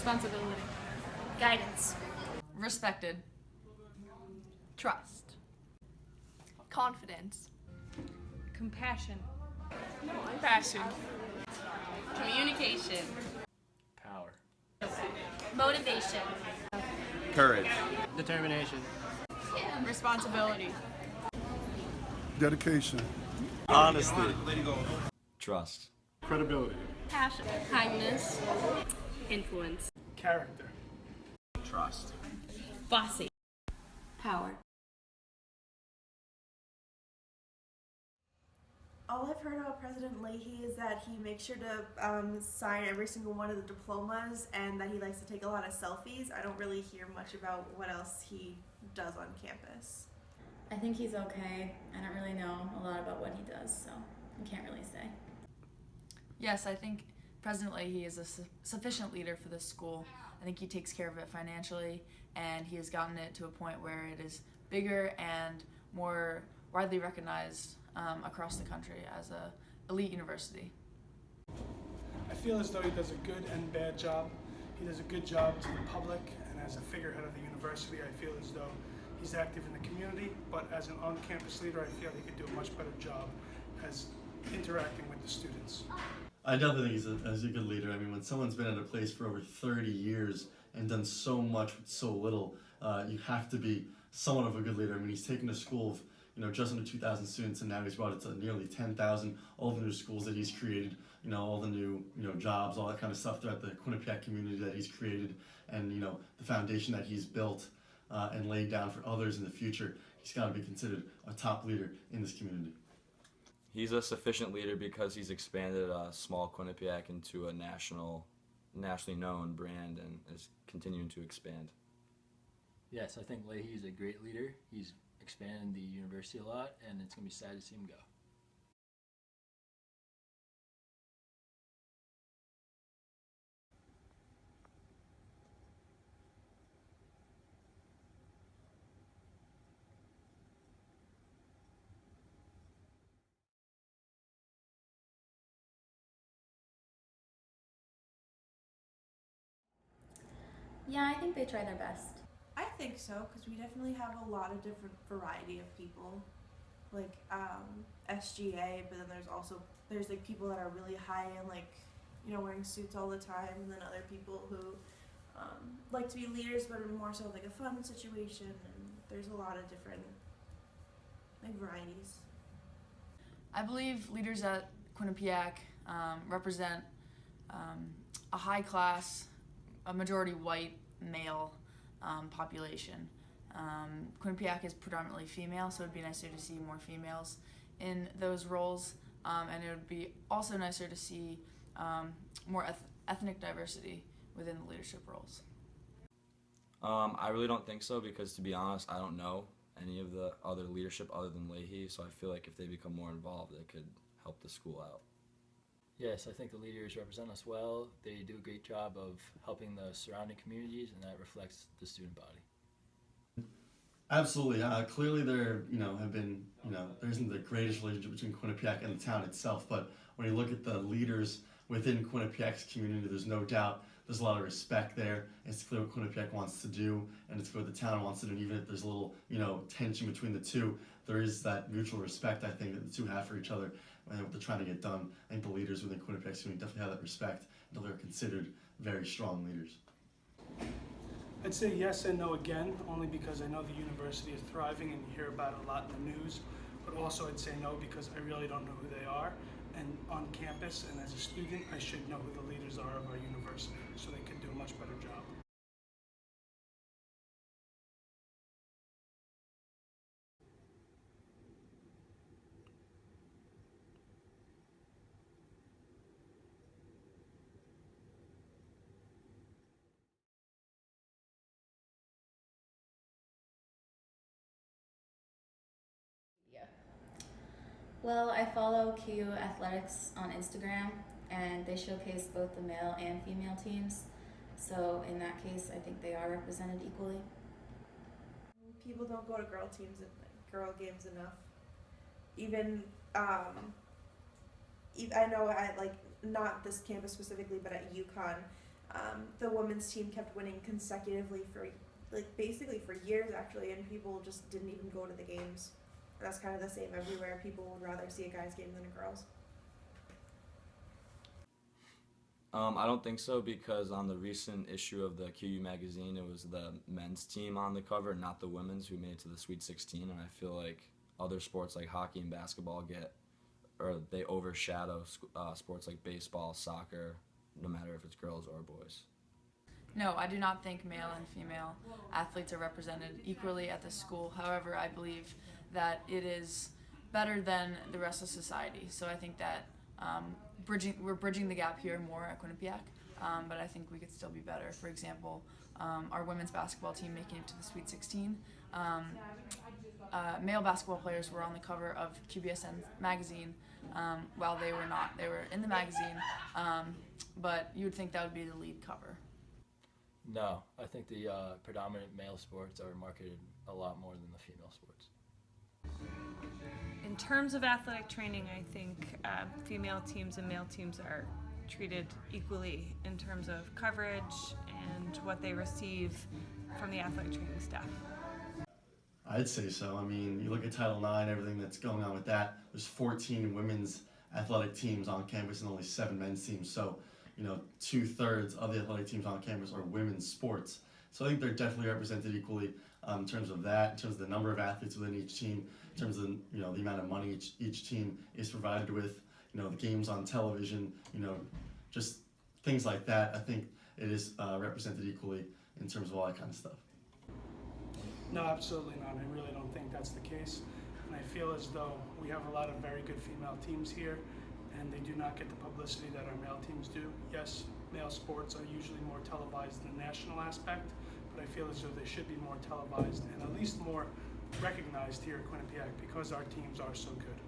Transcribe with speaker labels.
Speaker 1: Responsibility.
Speaker 2: Guidance.
Speaker 3: Respected.
Speaker 4: Trust.
Speaker 2: Confidence.
Speaker 1: Compassion.
Speaker 4: Passion.
Speaker 1: Communication.
Speaker 5: Power.
Speaker 2: Motivation.
Speaker 6: Courage.
Speaker 5: Determination.
Speaker 4: Responsibility.
Speaker 7: Dedication.
Speaker 6: Honesty.
Speaker 8: Trust.
Speaker 7: Credibility.
Speaker 1: Passion. Kindness. Influence.
Speaker 5: Character.
Speaker 6: Trust.
Speaker 1: Bossy.
Speaker 2: Power.
Speaker 9: All I've heard about President Leahy is that he makes sure to sign every single one of the diplomas and that he likes to take a lot of selfies. I don't really hear much about what else he does on campus.
Speaker 10: I think he's okay. I don't really know a lot about what he does, so I can't really say.
Speaker 3: Yes, I think President Leahy is a sufficient leader for this school. I think he takes care of it financially, and he has gotten it to a point where it is bigger and more widely recognized across the country as a elite university.
Speaker 5: I feel as though he does a good and bad job. He does a good job to the public, and as a figurehead of the university, I feel as though he's active in the community, but as an on-campus leader, I feel he could do a much better job as interacting with the students.
Speaker 11: I definitely think he's a good leader. I mean, when someone's been at a place for over 30 years and done so much with so little, you have to be somewhat of a good leader. I mean, he's taken a school of just under 2,000 students, and now he's brought it to nearly 10,000. All the new schools that he's created, all the new jobs, all that kind of stuff throughout the Quinnipiac community that he's created, and the foundation that he's built and laid down for others in the future. He's got to be considered a top leader in this community.
Speaker 8: He's a sufficient leader because he's expanded small Quinnipiac into a nationally known brand and is continuing to expand.
Speaker 12: Yes, I think Leahy's a great leader. He's expanded the university a lot, and it's going to be sad to see him go.
Speaker 10: Yeah, I think they try their best.
Speaker 9: I think so, because we definitely have a lot of different variety of people, like SGA, but then there's like people that are really high and wearing suits all the time, and then other people who like to be leaders but are more so like a fun situation, and there's a lot of different varieties.
Speaker 3: I believe leaders at Quinnipiac represent a high class, a majority white male population. Quinnipiac is predominantly female, so it would be nicer to see more females in those roles, and it would be also nicer to see more ethnic diversity within the leadership roles.
Speaker 8: I really don't think so because, to be honest, I don't know any of the other leadership other than Leahy, so I feel like if they become more involved, they could help the school out.
Speaker 12: Yes, I think the leaders represent us well. They do a great job of helping the surrounding communities, and that reflects the student body.
Speaker 11: Absolutely. Clearly there, have been, there isn't the greatest relationship between Quinnipiac and the town itself, but when you look at the leaders within Quinnipiac's community, there's no doubt there's a lot of respect there. It's clear what Quinnipiac wants to do, and it's clear what the town wants to do, and even if there's a little, tension between the two, there is that mutual respect, I think, that the two have for each other. And what they're trying to get done. I think the leaders within Quinnipiac community definitely have that respect until they're considered very strong leaders.
Speaker 5: I'd say yes and no again, only because I know the university is thriving and you hear about it a lot in the news, but also I'd say no because I really don't know who they are, and on campus and as a student I should know who the leaders are of our university so they can do a much better job.
Speaker 10: Well, I follow QU Athletics on Instagram, and they showcase both the male and female teams. So in that case, I think they are represented equally.
Speaker 9: People don't go to girl girl games enough. Even I know at not this campus specifically, but at UConn, the women's team kept winning consecutively for basically for years actually, and people just didn't even go to the games. That's kind of the same everywhere. People would rather see a guy's game than a girl's.
Speaker 8: I don't think so, because on the recent issue of the QU magazine, it was the men's team on the cover, not the women's, who made it to the Sweet 16. And I feel like other sports like hockey and basketball they overshadow sports like baseball, soccer, no matter if it's girls or boys.
Speaker 3: No, I do not think male and female athletes are represented equally at this school. However, I believe that it is better than the rest of society. So I think that we're bridging the gap here more at Quinnipiac, but I think we could still be better. For example, our women's basketball team making it to the Sweet 16. Male basketball players were on the cover of QBSN magazine, while they were not. They were in the magazine, but you would think that would be the lead cover.
Speaker 12: No, I think the predominant male sports are marketed a lot more than the female sports.
Speaker 1: In terms of athletic training, I think female teams and male teams are treated equally in terms of coverage and what they receive from the athletic training staff.
Speaker 11: I'd say so. I mean, you look at Title IX, everything that's going on with that. There's 14 women's athletic teams on campus and only 7 men's teams. So, 2/3 of the athletic teams on campus are women's sports. So I think they're definitely represented equally in terms of that, in terms of the number of athletes within each team, in terms of the amount of money each team is provided with, the games on television, just things like that. I think it is represented equally in terms of all that kind of stuff.
Speaker 5: No, absolutely not. I really don't think that's the case. And I feel as though we have a lot of very good female teams here, and they do not get the publicity that our male teams do. Yes, male sports are usually more televised in the national aspect, but I feel as though they should be more televised and at least more recognized here at Quinnipiac because our teams are so good.